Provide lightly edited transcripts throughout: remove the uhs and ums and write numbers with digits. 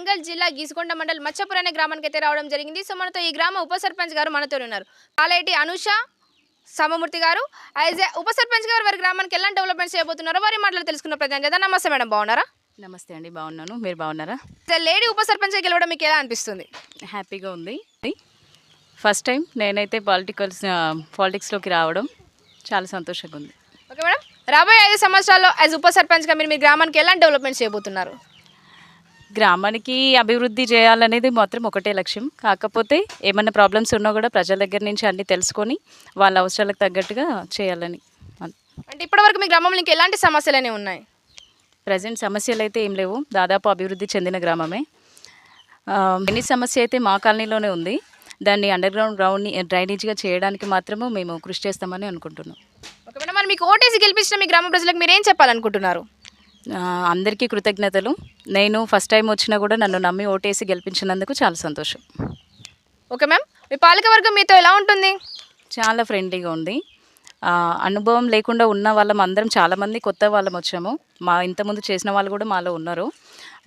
వరంగల్ జిల్లా గీసుకొండ మండల్ మచ్చపూర్ అనే గ్రామానికి అయితే రావడం జరిగింది. సో మనతో ఈ గ్రామ ఉప సర్పంచ్ గారు మనతో ఉన్నారు. పాలేటి అనుష సమమూర్తి గారు. యాజ్ ఏ ఉప సర్పంచ్ గారు వారి గ్రామానికి ఎలాంటి డెవలప్మెంట్స్ చేయబోతున్నారో వారి మాటలు తెలుసుకున్న ప్రయత్నం చేద్దాం. నమస్తే మేడం, బాగున్నారా? నమస్తే అండి, బాగున్నాను. మీరు బాగున్నారా? లేడీ ఉప సర్పంచ్గా గెలవడం మీకు ఎలా అనిపిస్తుంది? హ్యాపీగా ఉంది. ఫస్ట్ టైం నేనైతే పాలిటిక్స్లోకి రావడం చాలా సంతోషంగా ఉంది. ఓకే మేడం, రాబోయే 5 సంవత్సరాల్లో యాజ్ ఉప సర్పంచ్గా మీరు మీ గ్రామానికి ఎలాంటి డెవలప్మెంట్స్ చేయబోతున్నారు? గ్రామానికి అభివృద్ధి చేయాలనేది మాత్రం ఒకటే లక్ష్యం. కాకపోతే ఏమైనా ప్రాబ్లమ్స్ ఉన్నా కూడా ప్రజల దగ్గర నుంచి అన్నీ తెలుసుకొని వాళ్ళ అవసరాలకు తగ్గట్టుగా చేయాలని. అంటే ఇప్పటివరకు మీ గ్రామంలో ఇంకా ఎలాంటి సమస్యలు అనేవి ఉన్నాయి? ప్రజెంట్ సమస్యలు అయితే ఏం లేవు, దాదాపు అభివృద్ధి చెందిన గ్రామమే. ఎన్ని సమస్య అయితే మా కాలనీలోనే ఉంది. దాన్ని గ్రౌండ్ని డ్రైనేజ్గా చేయడానికి మాత్రము మేము కృషి చేస్తామని అనుకుంటున్నాం. ఓకే మేడం, మరి మీకు ఓటేసి గెలిపించిన మీ గ్రామ ప్రజలకు మీరు ఏం చెప్పాలనుకుంటున్నారు? అందరికీ కృతజ్ఞతలు. నేను ఫస్ట్ టైం వచ్చినా కూడా నన్ను నమ్మి ఓటేసి గెలిపించినందుకు చాలా సంతోషం. ఓకే మ్యామ్, మీ పాలకవర్గం మీతో ఎలా ఉంటుంది? చాలా ఫ్రెండ్లీగా ఉంది. అనుభవం లేకుండా ఉన్న వాళ్ళం అందరం చాలామంది కొత్త వాళ్ళం వచ్చాము. ఇంతకుముందు చేసిన వాళ్ళు కూడా మాలో ఉన్నారు.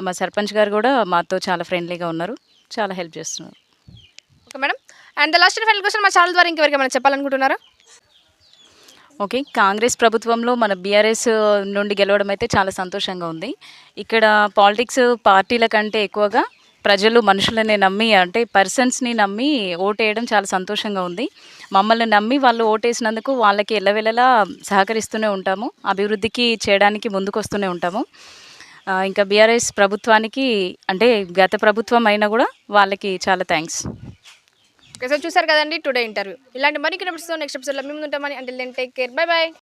మా సర్పంచ్ గారు కూడా మాతో చాలా ఫ్రెండ్లీగా ఉన్నారు, చాలా హెల్ప్ చేస్తున్నారు. Okay madam, and the last and final question మా ఛానల్ ద్వారా ఇంకెవరికి ఏమైనా చెప్పాలనుకుంటున్నారా? ఓకే, కాంగ్రెస్ ప్రభుత్వంలో మన బీఆర్ఎస్ నుండి గెలవడం అయితే చాలా సంతోషంగా ఉంది. ఇక్కడ పాలిటిక్స్ పార్టీల కంటే ఎక్కువగా ప్రజలు మనుషులనే నమ్మి, అంటే పర్సన్స్ని నమ్మి ఓటేయడం చాలా సంతోషంగా ఉంది. మమ్మల్ని నమ్మి వాళ్ళు ఓటేసినందుకు వాళ్ళకి ఎల్లవెల్లలా సహకరిస్తూనే ఉంటాము, అభివృద్ధికి చేయడానికి ముందుకు వస్తూనే ఉంటాము. ఇంకా బీఆర్ఎస్ ప్రభుత్వానికి, అంటే గత ప్రభుత్వం అయినా కూడా వాళ్ళకి చాలా థ్యాంక్స్. ఓకే సార్, చూసారు కదండి టుడే ఇంటర్వ్యూ. ఇలాంటి మరిన్ని ఎపిసోడ్స్ నెక్స్ట్ ఎపిసోడ్లో మేము ఉంటామని. Until then take care, bye by.